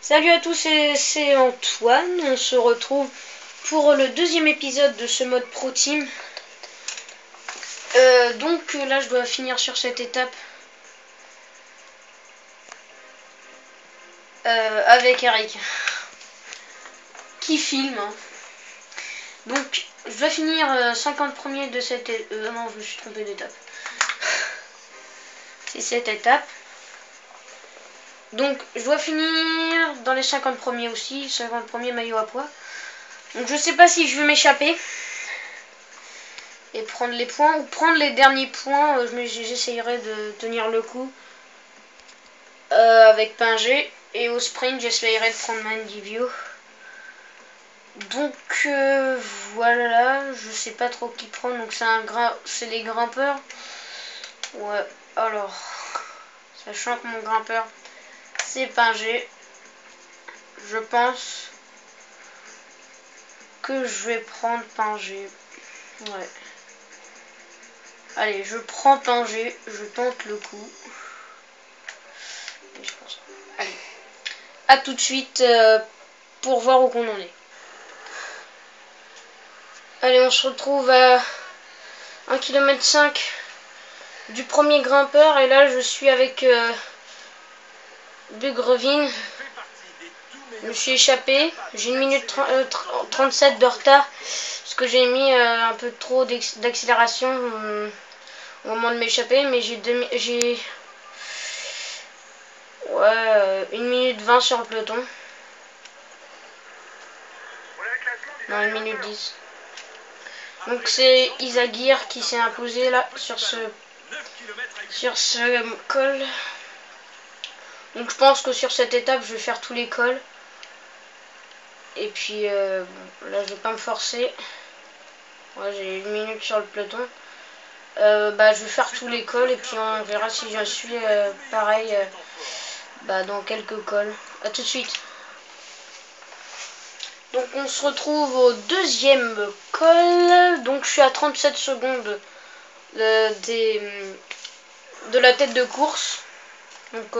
Salut à tous, c'est Antoine. On se retrouve pour le deuxième épisode de ce mode Pro Team. Donc là, je dois finir sur cette étape avec Eric qui filme. Donc, je dois finir 50 premiers de cette étape. Non, je me suis trompé d'étape. C'est cette étape. Donc, je dois finir dans les 50 premiers aussi. 50 premiers maillot à poids. Donc, je sais pas si je vais m'échapper et prendre les points ou prendre les derniers points. J'essayerai de tenir le coup avec Pingé, et au sprint j'essayerai de prendre Mandivio. Donc voilà, je sais pas trop qui prendre. Donc c'est les grimpeurs. Ouais, alors sachant que mon grimpeur c'est Pingé, je pense que je vais prendre Pingé. Ouais. Allez, je prends Pingé, je tente le coup. Je pense. Allez, à tout de suite pour voir où qu'on en est. Allez, on se retrouve à 1,5 km du premier grimpeur, et là je suis avec Bugrevin. Je me suis échappé, j'ai 1 minute 37 de retard parce que j'ai mis un peu trop d'accélération au moment de m'échapper, mais j'ai 1 minute 20 sur le peloton. Non, 1 minute 10. Donc c'est Izagir qui s'est imposé là sur ce col. Donc je pense que sur cette étape je vais faire tous les cols. Et puis bon, là je vais pas me forcer. Ouais, j'ai 1 minute sur le peloton. Je vais faire tous les cols et puis on verra si je suis pareil dans quelques cols. A tout de suite. Donc on se retrouve au deuxième col. Donc je suis à 37 secondes de la tête de course. Donc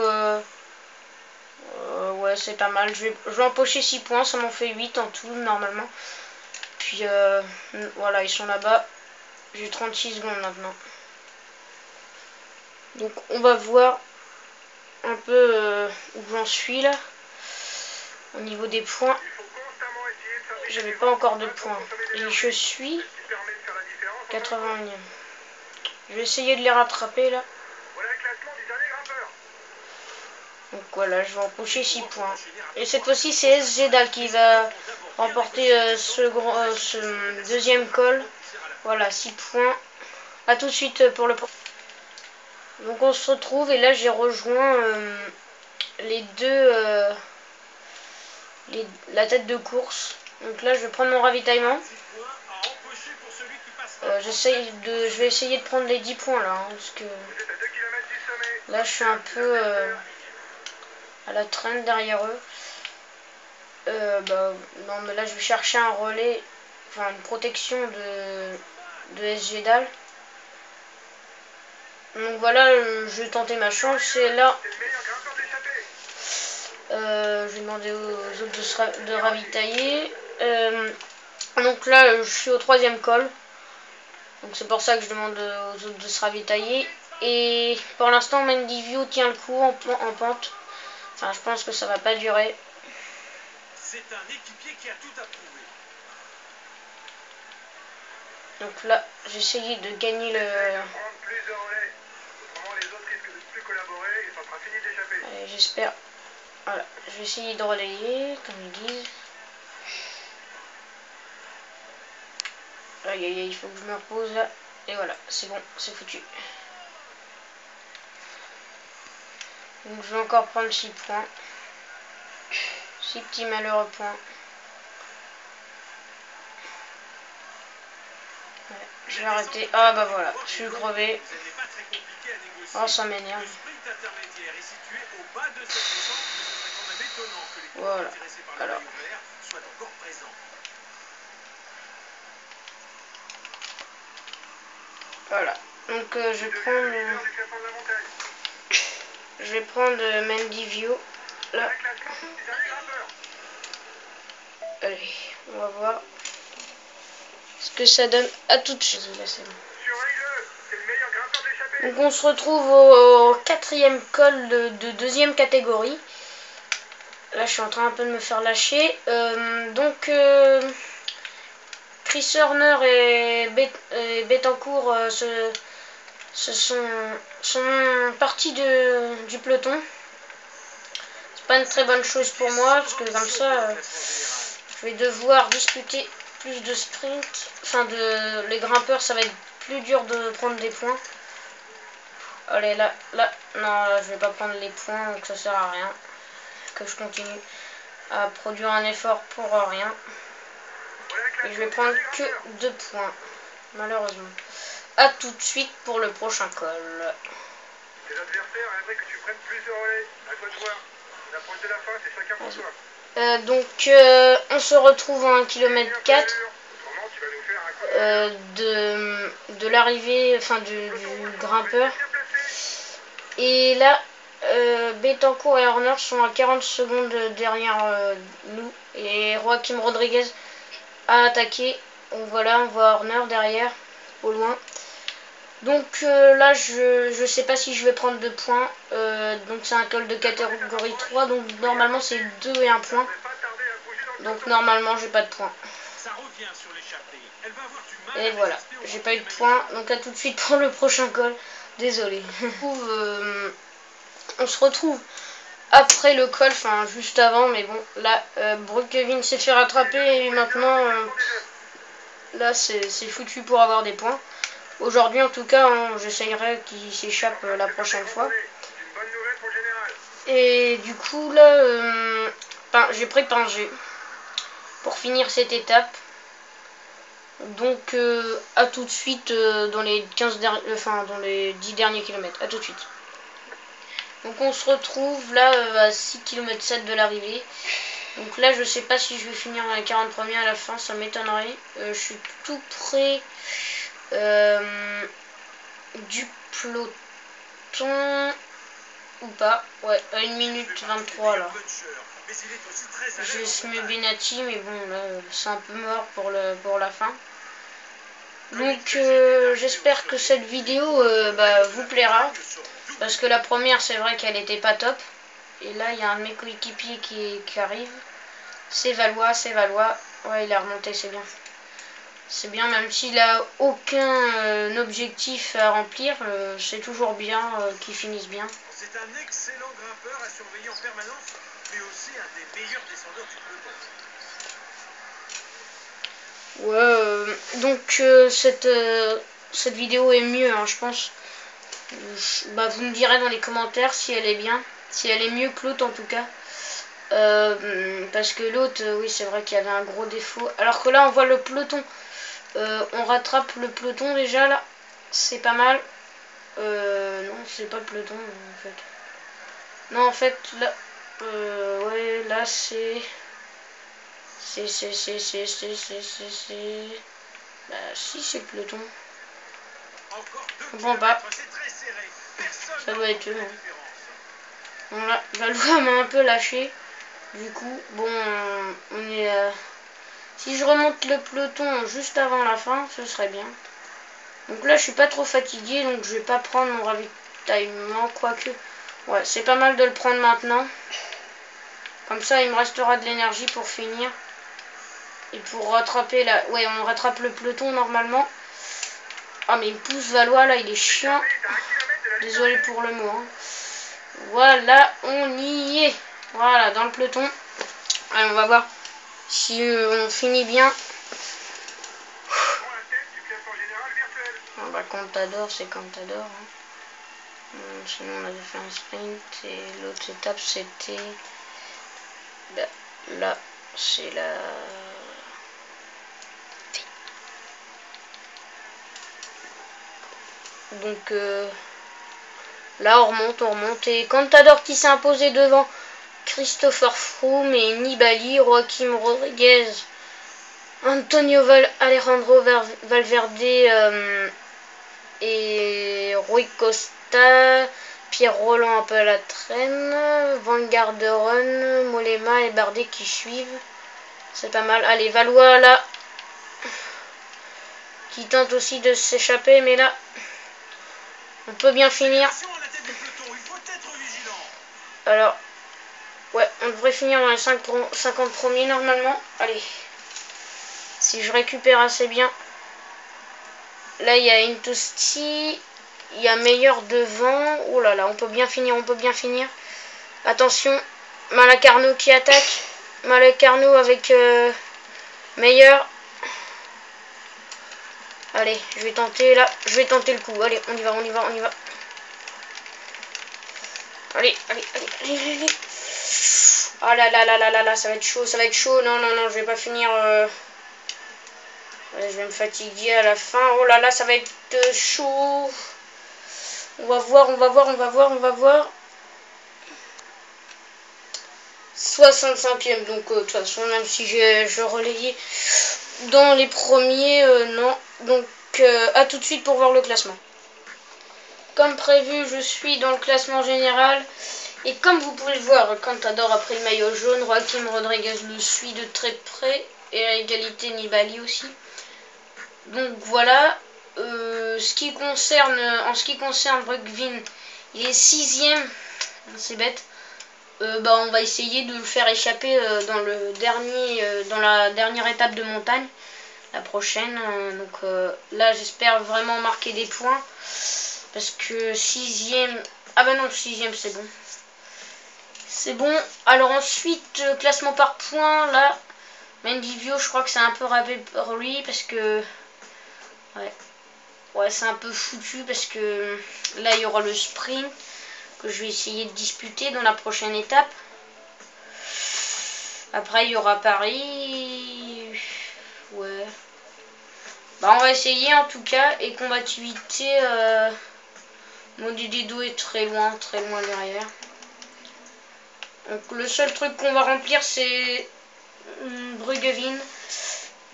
ouais, c'est pas mal. Je vais empocher 6 points, ça m'en fait 8 en tout normalement. Puis voilà, ils sont là-bas. J'ai 36 secondes maintenant. Donc on va voir un peu où j'en suis là. Au niveau des points, j'avais pas encore de points. Et je suis 81e. Je vais essayer de les rattraper là. Donc voilà, je vais empocher 6 points. Et cette fois-ci, c'est SGDAL qui va remporter ce deuxième col. Voilà, 6 points. A tout de suite pour le... Donc on se retrouve, et là j'ai rejoint les deux... la tête de course. Donc là je vais prendre mon ravitaillement. Je vais essayer de prendre les 10 points là, parce que là je suis un peu à la traîne derrière eux. Non, mais là je vais chercher un relais, enfin une protection de SGDAL. Donc voilà, je vais tenter ma chance. Et là je vais demander aux autres de ravitailler. Donc là je suis au troisième col. Donc c'est pour ça que je demande aux autres de se ravitailler. Et pour l'instant Mandivio tient le coup en pente. Enfin, je pense que ça va pas durer. C'est un équipier qui a tout approuvé. Donc là, j'ai essayé de gagner le... Allez, j'espère. Voilà, je vais essayer de relayer, comme ils disent. Aïe aïe aïe, il faut que je me repose là. Et voilà, c'est bon, c'est foutu. Donc je vais encore prendre 6 points. 6 petits malheureux points. Ouais, je vais arrêter. Ah bah voilà, je suis crevé. Oh, ça m'énerve. Voilà, alors. Voilà, donc je vais prendre Mandivio là. Allez, on va voir ce que ça donne. À tout de suite. Là, c'est bon. Donc on se retrouve au 4e col de 2e catégorie. Là je suis en train un peu de me faire lâcher. Chris Horner et Bettencourt sont partis du peloton. C'est pas une très bonne chose pour moi parce que comme ça je vais devoir disputer plus de sprint. Enfin les grimpeurs ça va être plus dur de prendre des points. Allez non là, je vais pas prendre les points donc ça sert à rien que je continue à produire un effort pour rien. Et je vais prendre que 2 points malheureusement. A tout de suite pour le prochain col. Tes adversaires aimeraient que tu prennes plus de relais. À toi de voir. L'approche de la fin, c'est chacun pour soi. On se retrouve en 1 km 4 de l'arrivée, enfin du grimpeur. Et là, Bettencourt et Horner sont à 40 secondes derrière nous. Et Joaquim Rodriguez a attaqué. Donc voilà, on voit Horner derrière, au loin. Donc là, je sais pas si je vais prendre 2 points. Donc c'est un col de catégorie 3. Donc normalement, c'est 2 et 1 point. Donc normalement, j'ai pas de points. Et voilà, j'ai pas eu de points. Donc à tout de suite pour le prochain col. Désolé. On se retrouve après le col, enfin juste avant. Mais bon, là, Brookhaven s'est fait rattraper. Et maintenant, là, c'est foutu pour avoir des points. Aujourd'hui, en tout cas, j'essayerai qu'il s'échappe la prochaine fois. Et du coup, là, j'ai pris Pingé pour finir cette étape. Donc, à tout de suite dans les 10 derniers kilomètres. À tout de suite. Donc, on se retrouve là à 6 km 7 de l'arrivée. Donc là, je sais pas si je vais finir dans les 40 premiers à la fin, ça m'étonnerait. Je suis tout près du peloton ou pas. Ouais, à 1 minute 23 là. J'ai Smé Benati, mais bon, là, c'est un peu mort pour la fin. Donc j'espère que cette vidéo vous plaira. Parce que la première, c'est vrai qu'elle était pas top. Et là, il y a un de mes coéquipiers qui arrive. C'est Valois. Ouais, il a remonté, c'est bien. C'est bien, même s'il a aucun objectif à remplir, c'est toujours bien qu'il finisse bien. C'est un excellent grimpeur à surveiller en permanence, mais aussi un des meilleurs descendeurs du peloton. Ouais, donc cette vidéo est mieux, hein, je pense. Vous me direz dans les commentaires si elle est bien, si elle est mieux que l'autre en tout cas. Parce que l'autre, oui, c'est vrai qu'il y avait un gros défaut. Alors que là, on voit le peloton. On rattrape le peloton déjà là. C'est pas mal. Non, c'est pas le peloton en fait. Non, en fait, là. Ouais, là c'est. Bah, si, c'est le peloton. Je comprends pas. Ça doit être eux. Bon, là, Valois m'a un peu lâché. Du coup, bon, on est. Si je remonte le peloton juste avant la fin, ce serait bien. Donc là, je suis pas trop fatigué, donc je vais pas prendre mon ravitaillement, quoique. Ouais, c'est pas mal de le prendre maintenant. Comme ça, il me restera de l'énergie pour finir. Et pour rattraper la... Ouais, on rattrape le peloton normalement. Ah, mais il me pousse Valois, là, il est chiant. Désolé pour le mot. Hein. Voilà, on y est. Voilà, dans le peloton. Allez, on va voir si on finit bien. Contador, c'est Contador. Hein. Sinon, on avait fait un sprint. Et l'autre étape, c'était... Là, c'est la... Donc, là, on remonte. Et Contador qui s'est imposé devant Christopher Froome et Nibali, Joaquim Rodriguez, Antonio Alejandro Valverde et Rui Costa, Pierre Roland un peu à la traîne. Vanguard de Run, Mollema et Bardet qui suivent. C'est pas mal. Allez, Valois là. Qui tente aussi de s'échapper, mais là, on peut bien finir. Alors, ouais, on devrait finir dans les 50 premiers normalement. Allez, si je récupère assez bien. Là, il y a Intosti, il y a Meilleur devant. Oh là là, on peut bien finir, on peut bien finir. Attention, Malacarno qui attaque. Malacarno avec Meilleur. Allez, je vais tenter là, je vais tenter le coup. Allez, on y va, on y va, on y va. Allez, allez, allez, allez, allez. Oh là là là là là là, ça va être chaud, ça va être chaud. Non, non, non, je vais pas finir. Je vais me fatiguer à la fin. Oh là là, ça va être chaud. On va voir, on va voir, on va voir, on va voir. 65e, donc de toute façon, même si je relayais dans les premiers, non. Donc, à tout de suite pour voir le classement. Comme prévu, je suis dans le classement général. Et comme vous pouvez le voir, Contador a pris le maillot jaune. Joaquim Rodriguez le suit de très près. Et à égalité, Nibali aussi. Donc voilà. En ce qui concerne Brugvin, il est 6e. C'est bête. On va essayer de le faire échapper dans la dernière étape de montagne. La prochaine. Là, j'espère vraiment marquer des points. Parce que 6e... Ah bah non, 6e, c'est bon. C'est bon. Alors ensuite, classement par points. Là, Mendivio, je crois que c'est un peu rabais pour lui. Parce que... Ouais, c'est un peu foutu. Parce que là, il y aura le sprint. Que je vais essayer de disputer dans la prochaine étape. Après, il y aura Paris. Ouais. Bah, on va essayer en tout cas. Et combativité... Mon Didido est très loin derrière. Donc le seul truc qu'on va remplir c'est Brugvin.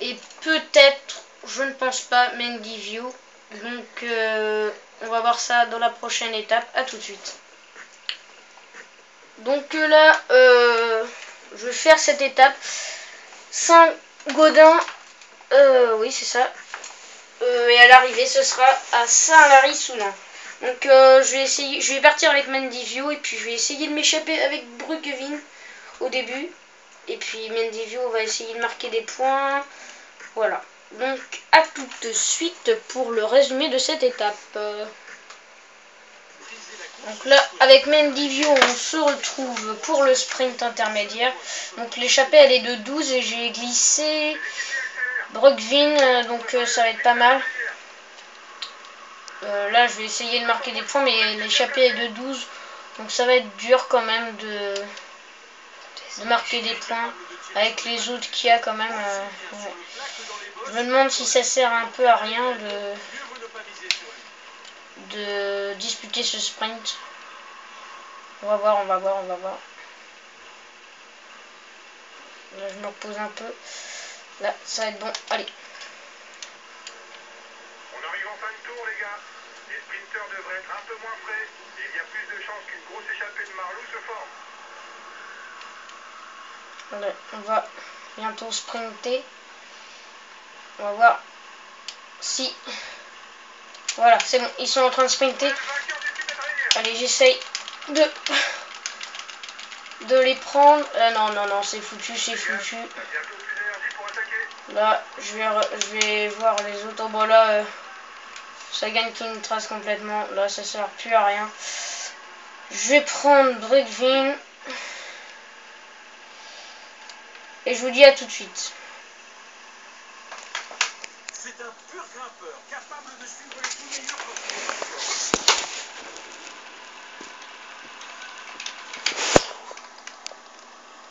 Et peut-être, je ne pense pas, Mendivio. Donc on va voir ça dans la prochaine étape. À tout de suite. Donc là, je vais faire cette étape. Saint-Gaudin, oui c'est ça. Et à l'arrivée, ce sera à Saint-Lary-Soulan. Donc je vais partir avec Mendivio et puis je vais essayer de m'échapper avec Brugvin au début. Et puis Mendivio va essayer de marquer des points. Voilà. Donc à tout de suite pour le résumé de cette étape. Donc là, avec Mendivio, on se retrouve pour le sprint intermédiaire. Donc l'échappée, elle est de 12 et j'ai glissé Brugvin, donc ça va être pas mal. Là, je vais essayer de marquer des points, mais l'échappée est de 12. Donc ça va être dur quand même de marquer des points avec les autres qu'il y a quand même. Ouais. Je me demande si ça sert un peu à rien de disputer ce sprint. On va voir, on va voir, on va voir. Là, je me repose un peu. Là, ça va être bon. Allez. On arrive en fin de tour, les gars. Les sprinteurs devraient être un peu moins frais. Et il y a plus de chances qu'une grosse échappée de Marlou se forme. Allez, on va bientôt sprinter. On va voir si... Voilà, c'est bon. Ils sont en train de sprinter. Allez, j'essaye de les prendre. Non, non, non, c'est foutu, c'est foutu. Là, je vais voir les autres. Bon, là, ça gagne qui une trace complètement. Là, ça sert plus à rien. Je vais prendre Brugvin. Et je vous dis à tout de suite. C'est un pur grimpeur, capable de suivre les tout meilleurs.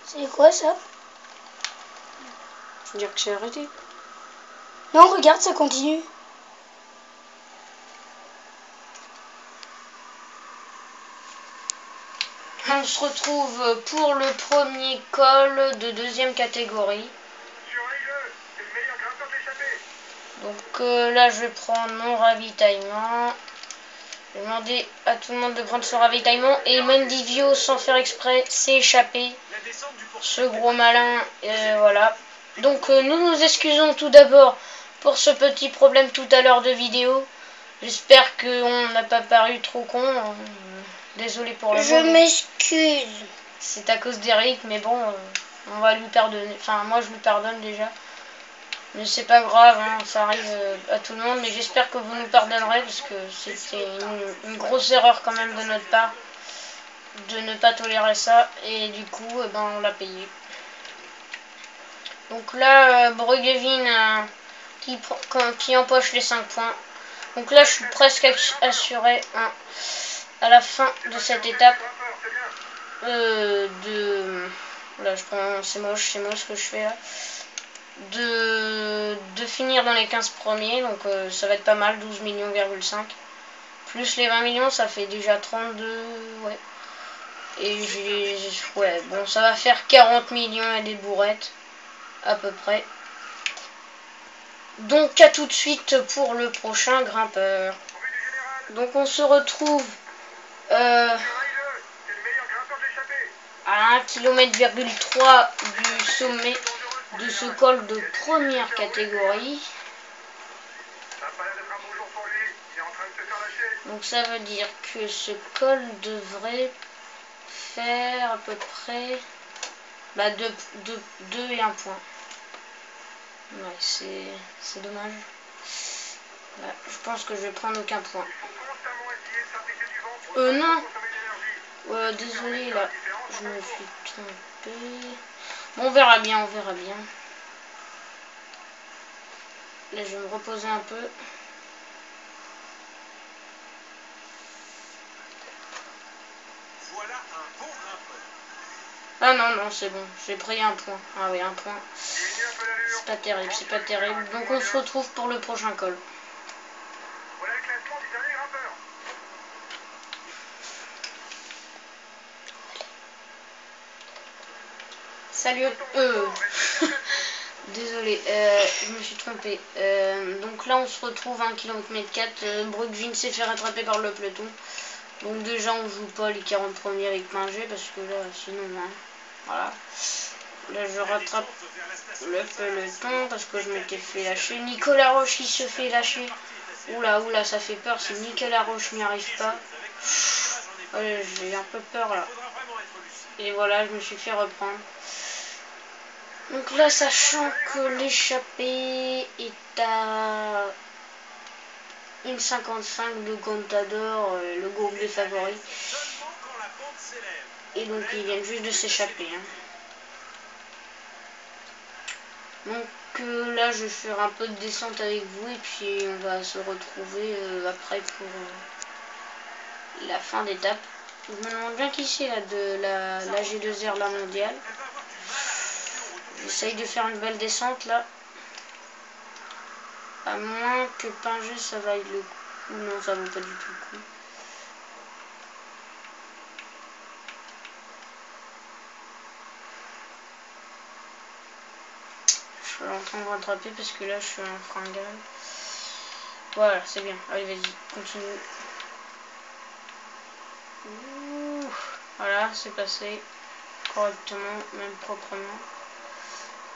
C'est quoi ça? Je veux dire que c'est arrêté. Non, regarde, ça continue. On se retrouve pour le premier col de deuxième catégorie. C'est le meilleur grimpeur d'échappée. Donc là, je vais prendre mon ravitaillement. J'ai demandé à tout le monde de prendre son ravitaillement et Mendivio, sans faire exprès, s'est échappé. Ce gros malin, voilà. Donc nous nous excusons tout d'abord pour ce petit problème tout à l'heure de vidéo. J'espère qu'on n'a pas paru trop con. Désolé pour le mot. Je m'excuse. C'est à cause d'Eric, mais bon, on va lui pardonner. Enfin, moi je lui pardonne déjà. Mais c'est pas grave, hein, ça arrive à tout le monde. Mais j'espère que vous nous pardonnerez parce que c'était une grosse erreur quand même de notre part de ne pas tolérer ça. Et du coup, ben, on l'a payé. Donc là, Bruggevin qui empoche les 5 points. Donc là, je suis presque assuré hein, à la fin de cette étape là, je prends, c'est moche ce que je fais là. De finir dans les 15 premiers, donc ça va être pas mal, 12 millions,5. Plus les 20 millions, ça fait déjà 32, ouais. Et ouais, bon, ça va faire 40 millions et des bourrettes, à peu près. Donc à tout de suite pour le prochain grimpeur. Donc on se retrouve à 1,3 km du sommet de ce col de première catégorie. Donc ça veut dire que ce col devrait faire à peu près 2 et 1 point. Ouais, c'est dommage. Là, je pense que je vais prendre aucun point. Non. Désolé, là, je me suis trompé. Bon, on verra bien, on verra bien. Là, je vais me reposer un peu. Ah non, non, c'est bon. J'ai pris un point. Ah oui, un point. C'est pas terrible, c'est pas terrible. Donc, on se retrouve pour le prochain col. Salut. Désolé, je me suis trompé. Donc là, on se retrouve à 1 km/4. Bruggevin s'est fait rattraper par le peloton. Donc déjà, on joue pas les 40 premiers avec Pinger parce que là, sinon, hein, voilà. Là, je rattrape le peloton parce que je m'étais fait lâcher. Nicolas Roche, il se fait lâcher. Oula, oula, ça fait peur si Nicolas Roche n'y arrive pas. Ouais, j'ai un peu peur là. Et voilà, je me suis fait reprendre. Donc là, sachant que l'échappée est à 1,55 de Contador, le groupe des favoris. Et donc ils viennent juste de s'échapper. Hein. Donc là, je vais faire un peu de descente avec vous et puis on va se retrouver après pour la fin d'étape. Je me demande bien qui c'est là de la G2R, la mondiale. J'essaye de faire une belle descente là. À moins que Pinger ça vaille le coup. Non, ça vaut pas du tout le coup. Je suis en train de rattraper parce que là je suis un fringal. Voilà, c'est bien. Allez, vas-y, continue. Ouh. Voilà, c'est passé correctement, même proprement.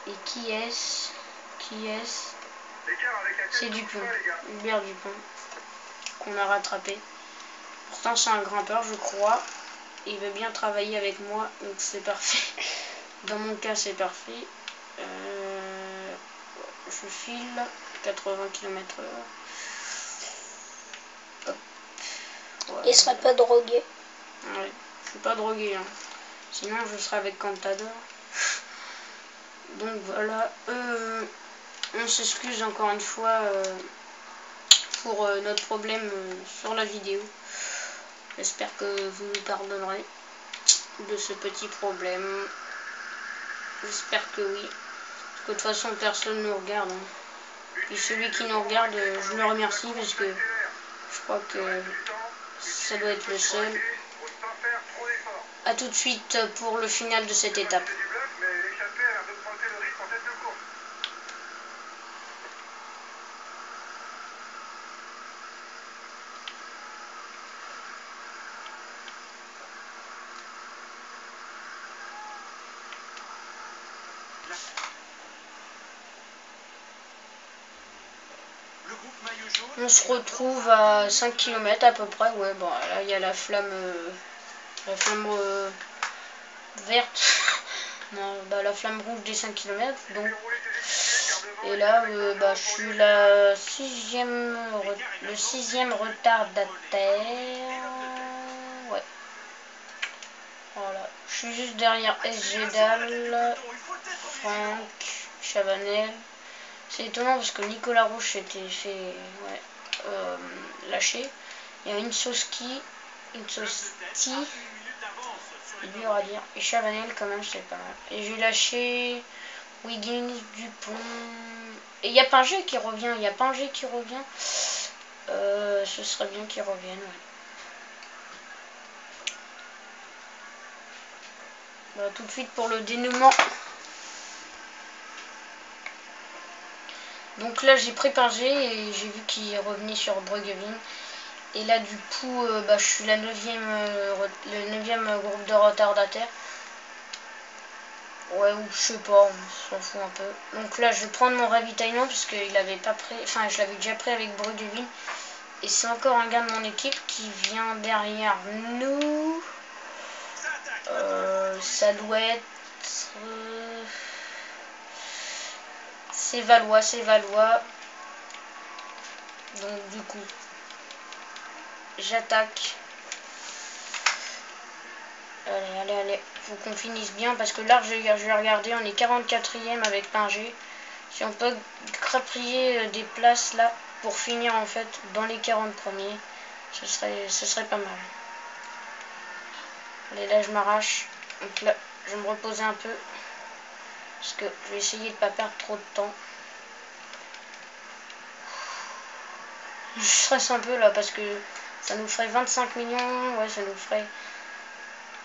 Et qui est-ce? C'est Dupont, Hubert Dupont, qu'on a rattrapé. Pourtant c'est un grimpeur, je crois. Il veut bien travailler avec moi, donc c'est parfait. Dans mon cas, c'est parfait. Je file 80 km/h. Il serait pas drogué. Ouais, je suis pas drogué. Hein. Sinon, je serais avec Contador. Donc voilà. On s'excuse encore une fois pour notre problème sur la vidéo. J'espère que vous nous pardonnerez de ce petit problème. J'espère que oui. Parce que de toute façon, personne ne nous regarde. Hein. Et celui qui nous regarde, je le remercie parce que je crois que ça doit être le seul. A tout de suite pour le final de cette étape. On se retrouve à 5 km à peu près. Ouais, bon, là il y a la flamme verte. Non, bah, la flamme rouge des 5 km. Donc, et là, bah, je suis le sixième retardataire. Ouais. Voilà. Je suis juste derrière SGDAL, Franck, Chavanel. C'est étonnant parce que Nicolas Rouge s'était fait lâcher. Il y a une Sosti, c'est dur à dire. Et Chavanel quand même c'est pas mal. Et j'ai lâché Wiggins, Dupont. Et il y a Pinger qui revient. Ce serait bien qu'il revienne. Ouais. Voilà, tout de suite pour le dénouement. Donc là j'ai pris Pinger et j'ai vu qu'il revenait sur Bruggevin. Et là du coup bah, je suis le 9e groupe de retardataires. Ouais, ou je sais pas, on s'en fout un peu. Donc là je vais prendre mon ravitaillement parce qu'il avait pas pris. Enfin je l'avais déjà pris avec Bruggevin. Et c'est encore un gars de mon équipe qui vient derrière nous. Ça doit être... c'est Valois. Donc du coup, j'attaque. Allez. Faut qu'on finisse bien parce que là, je vais regarder, on est 44e avec Pinger. Si on peut grappiller des places là pour finir en fait dans les 40 premiers, ce serait pas mal. Allez, là je m'arrache. Donc là, je vais me reposer un peu parce que je vais essayer de pas perdre trop de temps. Je stresse un peu là parce que ça nous ferait 25 millions. Ouais, ça nous ferait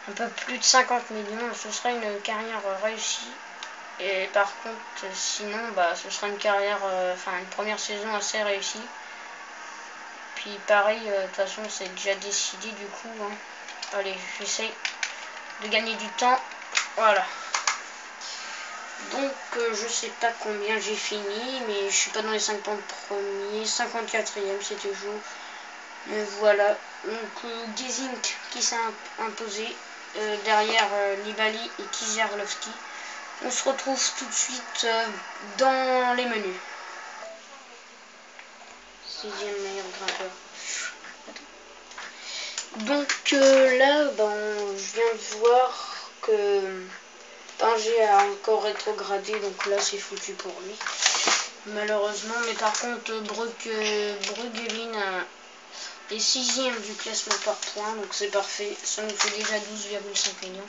un peu plus de 50 millions. Ce serait une carrière réussie. Et par contre, sinon, bah, ce sera une carrière, une première saison assez réussie. Puis pareil, de toute façon, c'est déjà décidé du coup. Hein. Allez, j'essaye de gagner du temps. Voilà. Donc, je sais pas combien j'ai fini, mais je suis pas dans les 50 premiers. 54e, c'était toujours. Mais voilà. Donc, Gesink qui s'est imposé. Derrière Nibali et Kizerlovski. On se retrouve tout de suite dans les menus. 6e meilleur grimpeur. Donc là, je viens de voir que Pinger a encore rétrogradé, donc là c'est foutu pour lui. Malheureusement, mais par contre Bruggevin est 6e du classement par points, donc c'est parfait. Ça nous fait déjà 12,5 millions.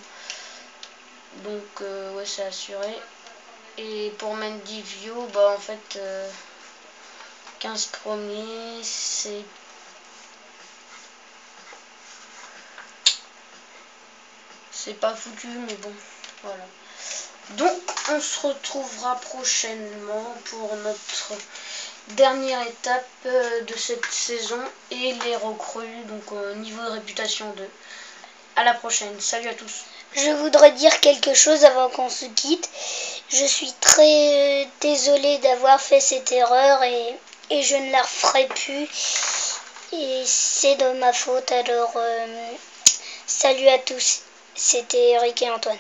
Donc ouais, c'est assuré. Et pour Mendivio, bah en fait 15 premiers, c'est pas foutu, mais bon, voilà. Donc on se retrouvera prochainement pour notre dernière étape de cette saison et les recrues, donc niveau de réputation 2. À la prochaine, salut à tous. Je voudrais dire quelque chose avant qu'on se quitte. Je suis très désolée d'avoir fait cette erreur et je ne la referai plus. Et c'est de ma faute. Alors, salut à tous. C'était Eric et Antoine.